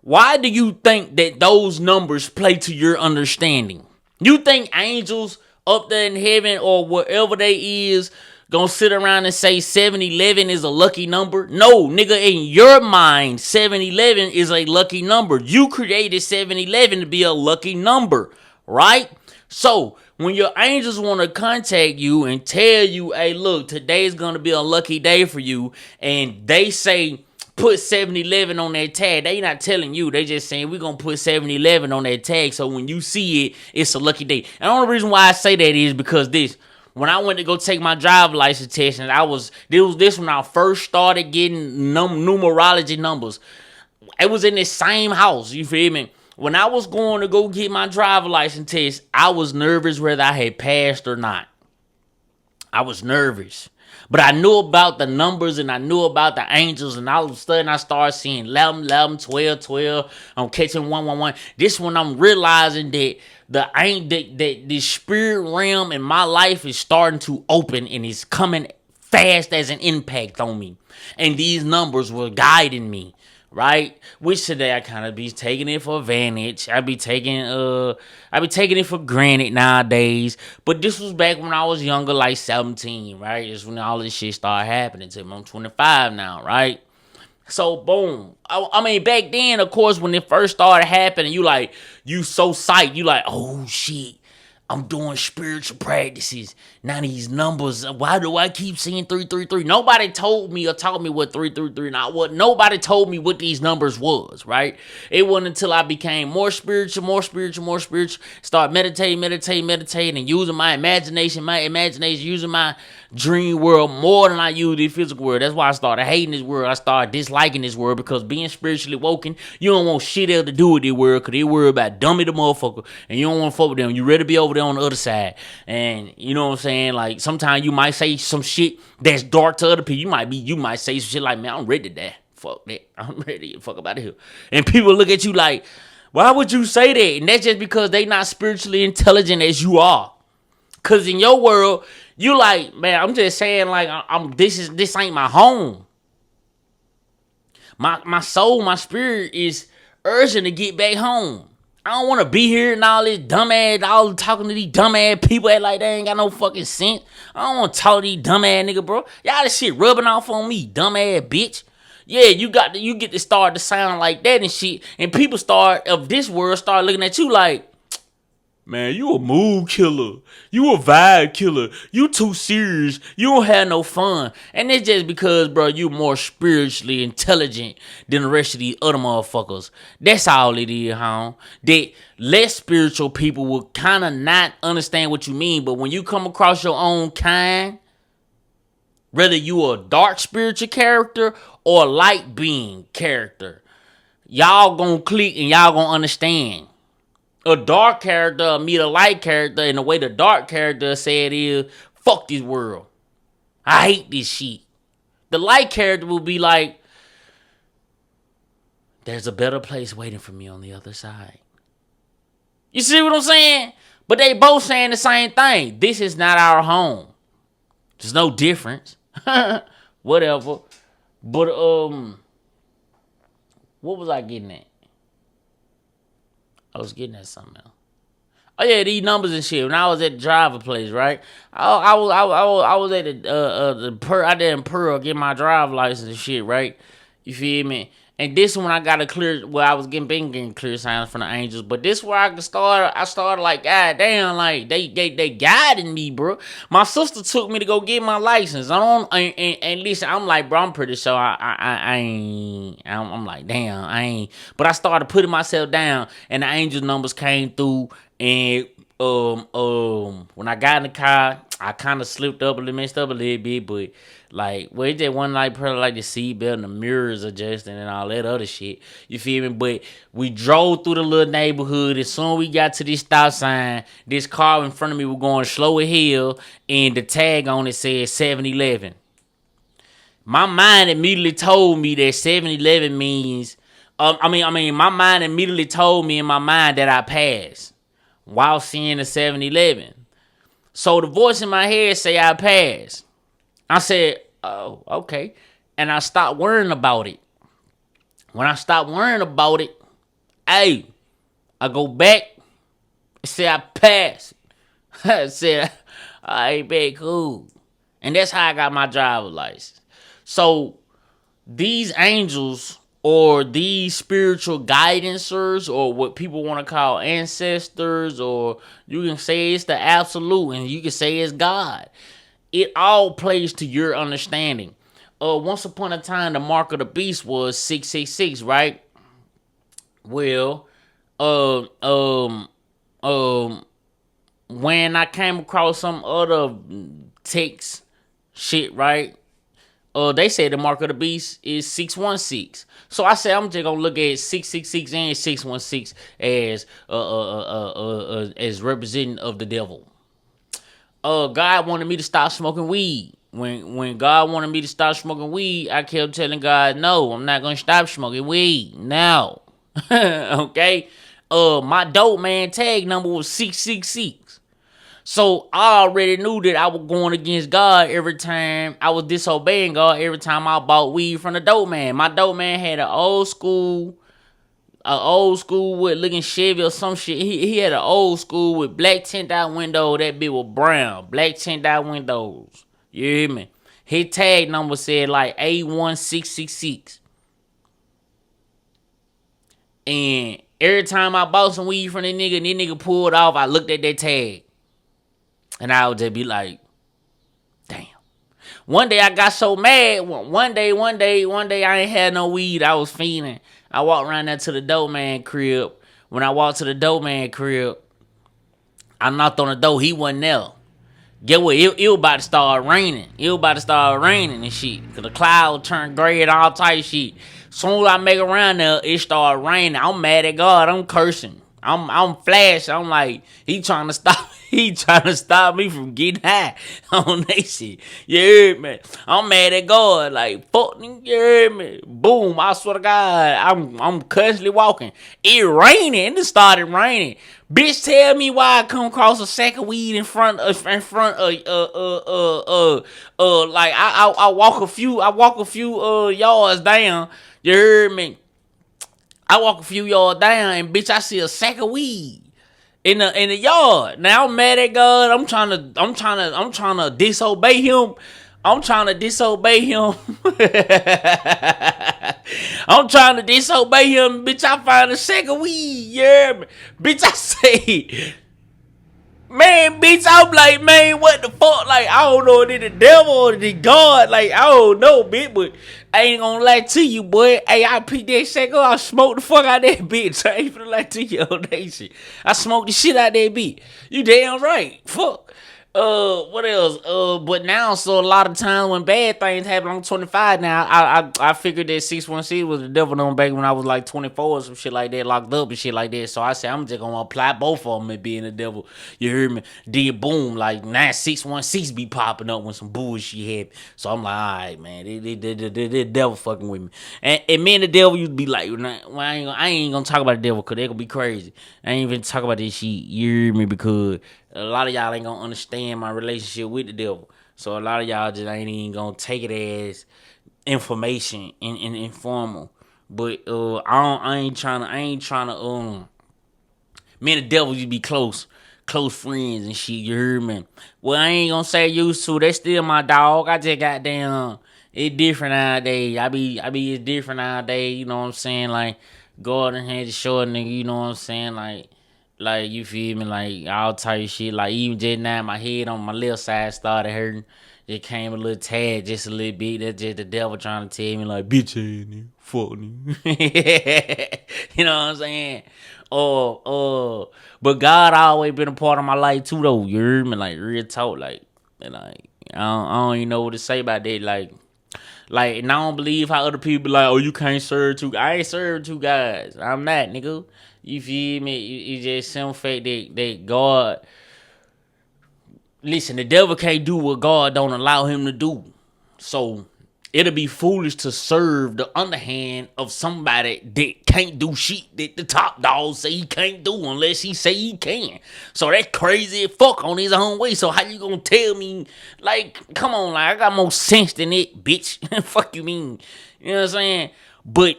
why do you think that those numbers play to your understanding? You think angels up there in heaven or wherever they is gonna sit around and say 7-Eleven is a lucky number? No, nigga, in your mind, 7-Eleven is a lucky number. You created 7-Eleven to be a lucky number, right? So when your angels want to contact you and tell you, hey, look, today's gonna be a lucky day for you, and they say put 7-Eleven on that tag, they not telling you. They just saying we're gonna put 7-Eleven on that tag, so when you see it, it's a lucky day. And the only reason why I say that is because when I went to go take my driver's license test, and this when I first started getting numerology numbers. It was in this same house, you feel me? When I was going to go get my driver's license test, I was nervous whether I had passed or not. I was nervous. But I knew about the numbers and I knew about the angels, and all of a sudden I started seeing 11, 11, 12, 12. I'm catching 111. This one I'm realizing that the spirit realm in my life is starting to open and it's coming fast as an impact on me. And these numbers were guiding me. Right? Which today I kind of be taking it for advantage. I be taking it for granted nowadays. But this was back when I was younger, like 17, right? It's when all this shit started happening to me. I'm 25 now, right? So boom. I mean, back then, of course, when it first started happening, you so psyched. You like, oh shit. I'm doing spiritual practices. Now these numbers, why do I keep seeing 333? Nobody told me or taught me what 333 not what. Nobody told me what these numbers was, right? It wasn't until I became more spiritual, start meditating, and using my imagination, using my dream world more than I use the physical world. That's why I started hating this world. I started disliking this world, because being spiritually woken, you don't want shit else to do with this world, because they worry about dummy the motherfucker, and you don't want to fuck with them. You ready to be over there on the other side. And you know what I'm saying? Like, sometimes you might say some shit that's dark to other people. You might say some shit like, man, I'm ready to die. Fuck that. I'm ready to get fuck up out of here. And people look at you like, why would you say that? And that's just because they not spiritually intelligent as you are. Cause in your world, you like, man, I'm just saying, like, this ain't my home. My soul, my spirit is urging to get back home. I don't want to be here and all this dumbass, all talking to these dumbass people act like they ain't got no fucking sense. I don't want to talk to these dumbass nigga, bro. Y'all this shit rubbing off on me, dumbass bitch. Yeah, you get to start to sound like that and shit, and people of this world start looking at you like, man, you a mood killer. You a vibe killer. You too serious. You don't have no fun. And it's just because, bro, you more spiritually intelligent than the rest of these other motherfuckers. That's all it is, huh? That less spiritual people will kind of not understand what you mean. But when you come across your own kind, whether you a dark spiritual character or a light being character, y'all gonna click and y'all gonna understand. A dark character meet a light character, and the way the dark character said is, fuck this world. I hate this shit. The light character will be like, there's a better place waiting for me on the other side. You see what I'm saying? But they both saying the same thing. This is not our home. There's no difference. Whatever. But, what was I getting at? I was getting at something else. Oh yeah, these numbers and shit. When I was at the driver place, right? I was at I did in Pearl get my driver license and shit, right? You feel me? And this one I got a clear. Well, I was getting clear signs from the angels, but this where I started like, god damn, like they guiding me, bro. My sister took me to go get my license. And listen, I'm like, bro, I'm pretty sure I ain't. I'm like, damn, I ain't. But I started putting myself down, and the angel numbers came through, and when I got in the car, I kind of slipped up and messed up a little bit, but like, well, it just wasn't like probably like the seatbelt and the mirrors adjusting and all that other shit. You feel me? But we drove through the little neighborhood. As soon as we got to this stop sign, this car in front of me was going slow as hell, and the tag on it said 7-Eleven. My mind immediately told me that 7-Eleven means My mind immediately told me in my mind that I passed while seeing the 7-Eleven. So the voice in my head say I passed. I said, oh, okay. And I stopped worrying about it. When I stopped worrying about it, hey, I go back and say I passed. I said, all right, man, cool. And that's how I got my driver's license. So these angels or these spiritual guidancers or what people want to call ancestors, or you can say it's the absolute and you can say it's God. It all plays to your understanding. Once upon a time, the mark of the beast was 666, right? Well, when I came across some other text shit, right? They said the mark of the beast is 616. So I said I'm just gonna look at 666 and 616 as representing of the devil. God wanted me to stop smoking weed. When God wanted me to stop smoking weed, I kept telling God, no, I'm not gonna stop smoking weed. No. Okay? My dope man tag number was 666. So I already knew that I was going against God every time. I was disobeying God every time I bought weed from the dope man. My dope man had an old school with looking Chevy or some shit. He had an old school with black tint out window. That bitch was brown. Black tint out windows. You hear me? His tag number said like A1666. And every time I bought some weed from that nigga pulled off, I looked at that tag. And I would just be like, damn. One day I got so mad. One day I ain't had no weed. I was fiending. I walked around there to the dope man crib. When I walked to the dope man crib, I knocked on the door. He wasn't there. Get what? It was about to start raining. And shit. Cause the cloud turned gray and all type of shit. Soon as I make around there, it started raining. I'm mad at God. I'm cursing. I'm flashing. I'm like, he trying to stop. He trying to stop me from getting high on that shit. You heard me? I'm mad at God. Like, fuck, you heard me? Boom, I swear to God, I'm constantly walking. It raining. It started raining. Bitch, tell me why I come across a sack of weed in front of like I walk a few yards down. You heard me? I walk a few yards down and bitch, I see a sack of weed in the yard. Now I'm mad at God. I'm trying to disobey him. I'm trying to disobey him. Bitch, I find a sack of weed. Yeah, bitch, I say, man, bitch, I'm like, man, what the fuck? Like, I don't know if it's the devil or the God. Like, I don't know, bitch, but I ain't gonna lie to you, boy. Hey, I picked that shit up. I smoked the fuck out that bitch. I ain't finna lie to you on that shit. I smoked the shit out that bitch. You damn right. Fuck. What else? But now, so a lot of times when bad things happen, I'm 25 now. I figured that 616 was the devil known back when I was like 24 or some shit like that, locked up and shit like that. So I said, I'm just gonna apply both of them and being the devil. You heard me? Then boom, like now 616 be popping up when some bullshit happen. So I'm like, all right, man, the devil fucking with me. And me and the devil used to be like, well, I ain't gonna talk about the devil because they gonna be crazy. I ain't even talk about this shit. You hear me? Because a lot of y'all ain't gonna understand my relationship with the devil. So a lot of y'all just ain't even gonna take it as information and informal. But I ain't trying to me and the devil used to be close friends and shit, you heard me? Well, I ain't gonna say used to, that's still my dog. I just got down. It's different nowadays. I be it's different nowadays, you know what I'm saying? Like Gordon had to show a nigga, you know what I'm saying? Like, you feel me? Like, all type of shit. Like, even just now, my head on my left side started hurting. It came a little tad, just a little bit. That's just the devil trying to tell me, like, bitch ass nigga, fuck nigga. You know what I'm saying? But God always been a part of my life, too, though. You heard me? Like, real talk. Like I don't even know what to say about that. Like, and I don't believe how other people be like, oh, you can't serve two. I ain't serve two guys. I'm not, nigga. You feel me? It's just some fact that God. Listen, the devil can't do what God don't allow him to do. So it'll be foolish to serve the underhand of somebody that can't do shit that the top dog say he can't do unless he say he can. So that's crazy as fuck on his own way. So how you gonna tell me, like, come on, like, I got more sense than it, bitch. Fuck you mean? You know what I'm saying? But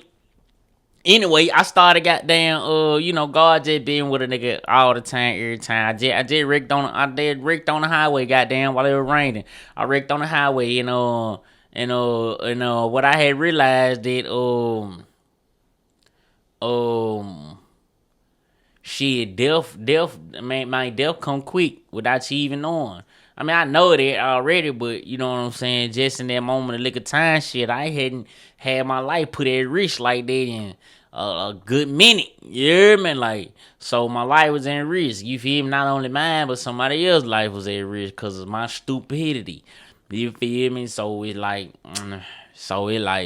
anyway, I started goddamn, God just been with a nigga all the time, every time. I did wrecked on the highway, goddamn, while it was raining. I wrecked on the highway, what I had realized that shit, death come quick without you even knowing. I mean, I know that already, but you know what I'm saying? Just in that moment of lick of time, shit, I hadn't had my life put at risk like that in a good minute. You hear me? Like, so my life was in risk. You feel me? Not only mine, but somebody else's life was at risk because of my stupidity. You feel me? So it like,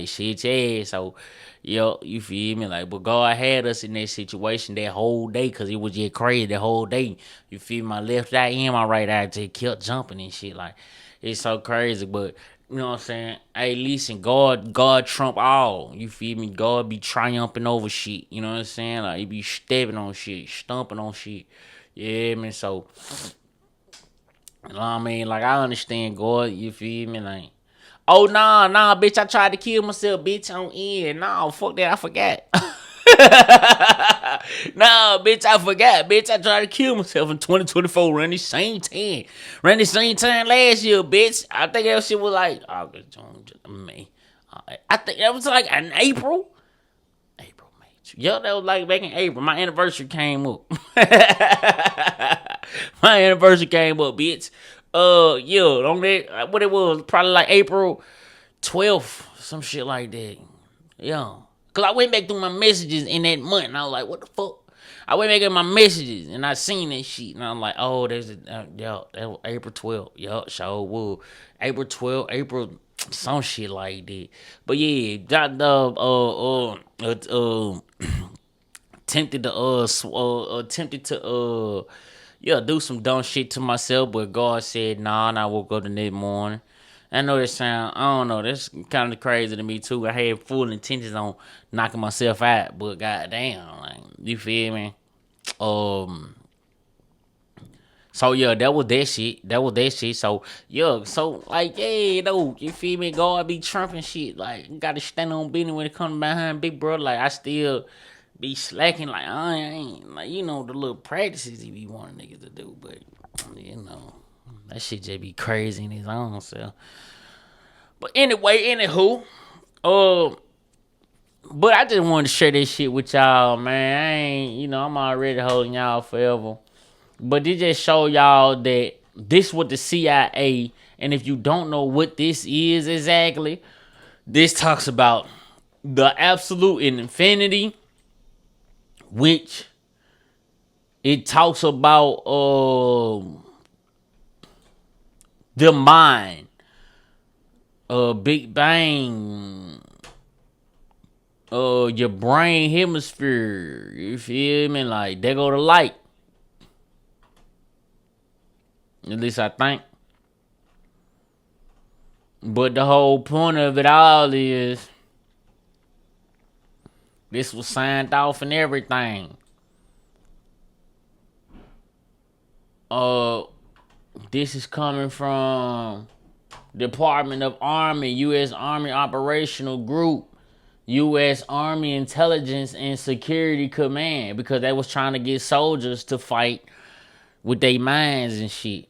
shit, yeah. So, yo, you feel me? Like, but God had us in that situation that whole day because it was just crazy the whole day. You feel me? My left eye and my right eye just kept jumping and shit. Like, it's so crazy. But, you know what I'm saying? Hey, listen, God trump all. You feel me? God be triumphing over shit. You know what I'm saying? Like, he be stepping on shit, stomping on shit. Yeah, man. So, you know what I mean? Like, I understand God. You feel me? Like, oh, nah, bitch, I tried to kill myself, bitch, on end. Nah, fuck that, I forgot. Nah, bitch, I forgot. Bitch, I tried to kill myself in 2024. Ran the same time. Last year, bitch. I think that shit was like August, June, May. I think that was like in April. May. Yo, that was like back in April. My anniversary came up. My anniversary came up, bitch. On that, what it was, probably like April 12th, some shit like that. Yeah. Cause I went back through my messages in that month and I was like, what the fuck? I went back in my messages and I seen that shit and I'm like, oh, that was April 12th. Yo, sure was. April 12th, April, some shit like that. But yeah, attempted to do some dumb shit to myself, but God said, nah, and I woke up the next morning. I know that sound, I don't know, that's kind of crazy to me too. I had full intentions on knocking myself out, but goddamn, like, you feel me? So yeah, that was that shit. So yeah, so like, yeah, though, you feel me? God be trumping shit. Like, gotta stand on business when it comes behind big brother. Like, I still be slacking. Like, I ain't like, the little practices he be wanting niggas to do, but that shit just be crazy in his own self. But anyway, but I just wanted to share this shit with y'all, man. I ain't, I'm already holding y'all forever. But it just show y'all that this was the CIA, and if you don't know what this is exactly, this talks about the absolute infinity, which it talks about the mind, Big Bang, your brain hemisphere. You feel me? Like, there go the light. At least I think. But the whole point of it all is this was signed off and everything. This is coming from Department of Army, U.S. Army Operational Group, U.S. Army Intelligence and Security Command, because they was trying to get soldiers to fight with their minds and shit.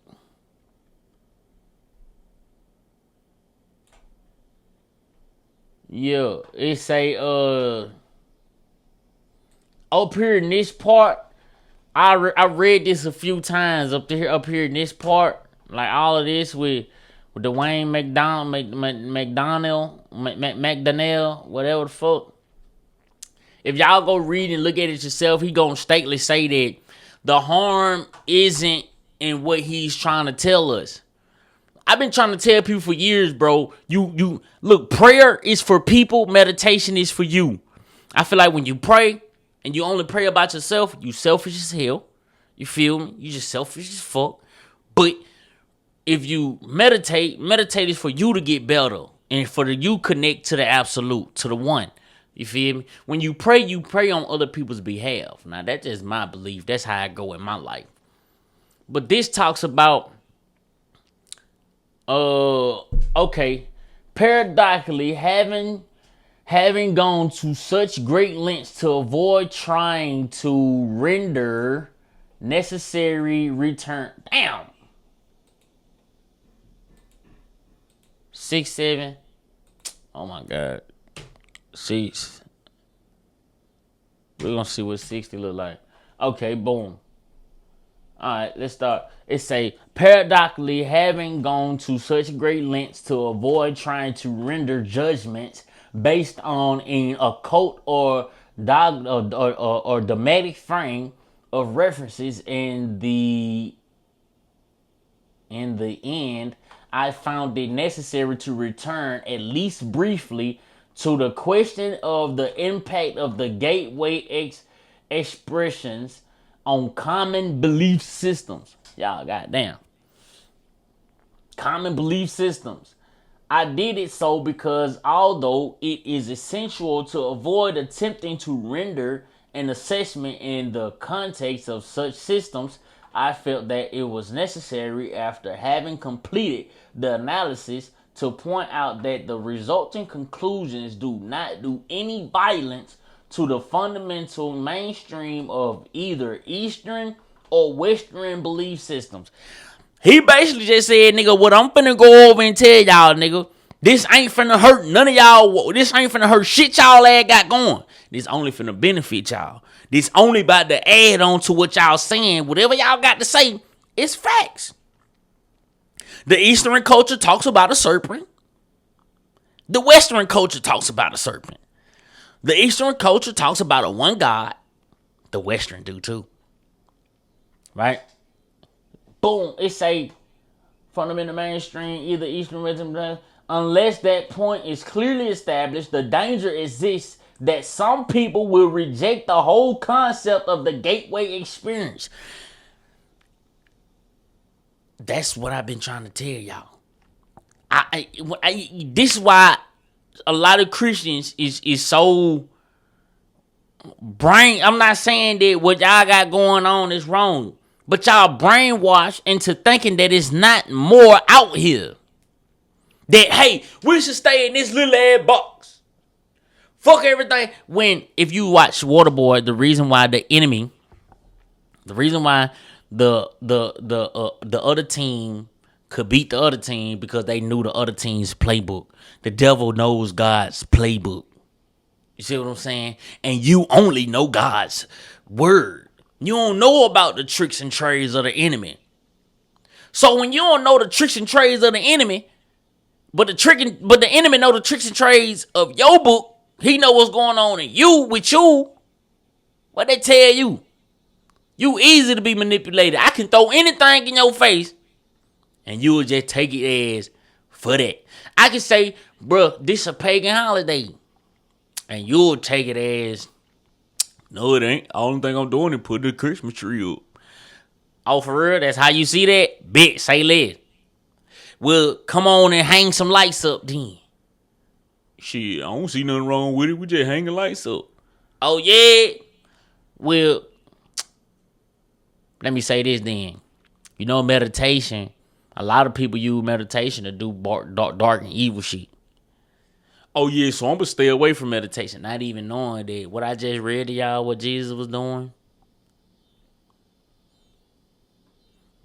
Yeah, it say up here in this part, I read this a few times up here in this part, like all of this with Dwayne McDonnell, whatever the fuck. If y'all go read and look at it yourself, he gonna stately say that the harm isn't in what he's trying to tell us. I've been trying to tell people for years, bro. You look, prayer is for people, meditation is for you. I feel like when you pray and you only pray about yourself, you selfish as hell. You feel me? You just selfish as fuck. But if you meditate is for you to get better. And for the you connect to the absolute, to the one. You feel me? When you pray on other people's behalf. Now, that's just my belief. That's how I go in my life. But this talks about, okay, paradoxically, having gone to such great lengths to avoid trying to render necessary return. Damn. 6, 7. Oh my God. 6. We're gonna see what 60 look like. Okay, boom. Alright, let's start. It say, paradoxically, having gone to such great lengths to avoid trying to render judgments based on an occult or dogmatic frame of references in the end, I found it necessary to return, at least briefly, to the question of the impact of the gateway expressions on common belief systems. Y'all, goddamn. Common belief systems. I did it so because although it is essential to avoid attempting to render an assessment in the context of such systems, I felt that it was necessary, after having completed the analysis, to point out that the resulting conclusions do not do any violence to the fundamental mainstream of either Eastern or Western belief systems. He basically just said, nigga, what I'm finna go over and tell y'all, nigga, this ain't finna hurt none of y'all. This ain't finna hurt shit y'all ass got going. This only finna benefit y'all. This only about to add on to what y'all saying. Whatever y'all got to say, it's facts. The Eastern culture talks about a serpent. The Western culture talks about a serpent. The Eastern culture talks about a one God. The Western do too. Right? Boom. It say fundamental mainstream, either Eastern or Western. Unless that point is clearly established, the danger exists that some people will reject the whole concept of the gateway experience. That's what I've been trying to tell y'all. This is why a lot of Christians is so brain. I'm not saying that what y'all got going on is wrong, but y'all brainwashed into thinking that it's not more out here. That, hey, we should stay in this little ass box. Fuck everything. When, if you watch Waterboy, the reason why the other team could beat the other team, because they knew the other team's playbook. The devil knows God's playbook. You see what I'm saying? And you only know God's word. You don't know about the tricks and trades of the enemy. So when you don't know the tricks and trades of the enemy, but the enemy know the tricks and trades of your book, he know what's going on in you with you. What they tell you? You easy to be manipulated. I can throw anything in your face, and you will just take it as for that. I can say, bruh, this a pagan holiday, and you'll take it as, no, it ain't. The only thing I'm doing is putting the Christmas tree up. Oh, for real? That's how you see that? Bitch, say less. Well, come on and hang some lights up then. Shit, I don't see nothing wrong with it. We just hanging lights up. Oh, yeah? Well, let me say this then. You know, meditation, a lot of people use meditation to do dark and evil shit. Oh, yeah, so I'm going to stay away from meditation, not even knowing that what I just read to y'all, what Jesus was doing.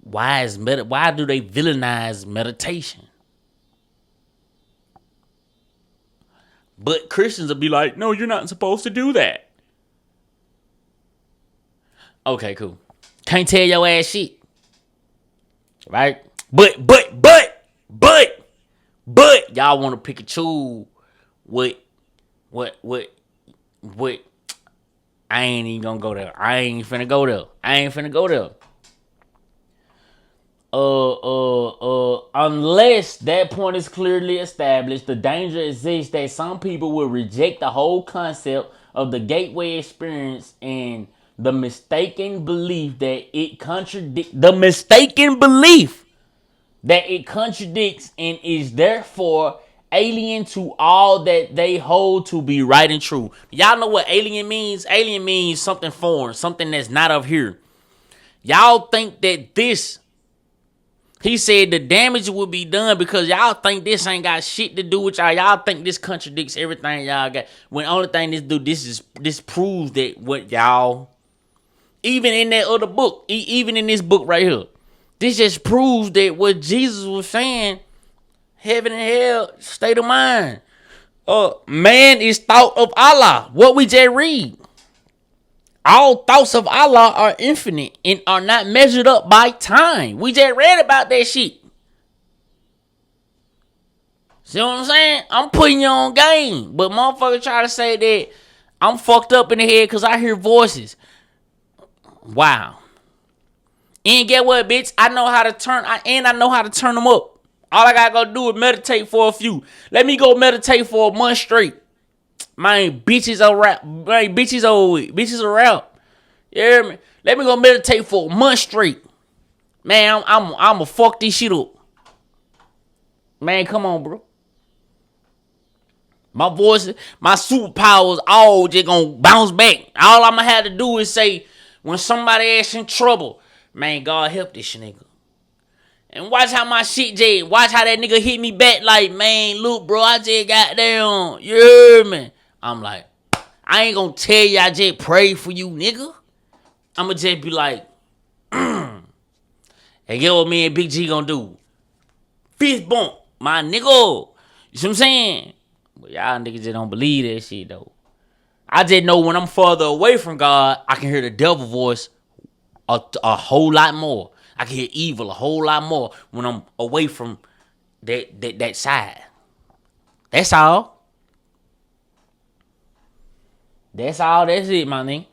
Why do they villainize meditation? But Christians will be like, no, you're not supposed to do that. Okay, cool. Can't tell your ass shit. Right? But y'all want to pick and choose what I ain't even gonna go there. I ain't finna go there. Unless that point is clearly established, the danger exists that some people will reject the whole concept of the gateway experience and the mistaken belief that it contradicts and is therefore alien to all that they hold to be right and true. Y'all know what alien means? Alien means something foreign, something that's not of here. Y'all think that this, he said the damage will be done because y'all think this ain't got shit to do with y'all. Y'all think this contradicts everything y'all got. When only thing this proves that what y'all, even in that other book, even in this book right here, this just proves that what Jesus was saying, heaven and hell, state of mind. Man is thought of Allah. What we just read. All thoughts of Allah are infinite and are not measured up by time. We just read about that shit. See what I'm saying? I'm putting you on game. But motherfuckers try to say that I'm fucked up in the head because I hear voices. Wow. And get what, bitch? I know how to turn them up. All I gotta go do is meditate for a few. Let me go meditate for a month straight. Man, bitches are rap. Man, bitches are rap. You hear me? Let me go meditate for a month straight. Man, I'ma fuck this shit up. Man, come on, bro. My voice, my superpowers, all just gonna bounce back. All I'ma have to do is say, when somebody is in trouble, man, God help this nigga. And watch how my shit Jay. Watch how that nigga hit me back like, man, look, bro, I just got down. You heard me? I'm like, I ain't gonna tell you I just prayed for you, nigga. I'ma just be like, and get what me and Big G gonna do? Fist bump, my nigga. You see what I'm saying? But y'all niggas just don't believe that shit, though. I just know when I'm further away from God, I can hear the devil voice a whole lot more. I can hear evil a whole lot more when I'm away from that side. That's all. That's all. That's it, my nigga.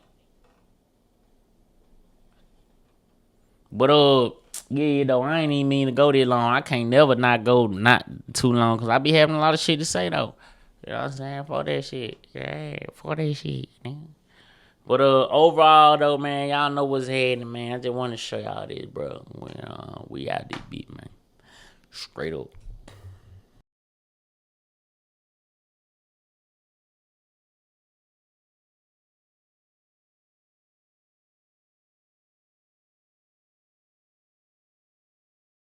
But yeah, though, I ain't even mean to go that long. I can't never not go not too long because I be having a lot of shit to say though. You know what I'm saying? For that shit. Yeah, for that shit, man. But overall though, man, y'all know what's happening, man. I just want to show y'all this, bro. We out this beat, man. Straight up.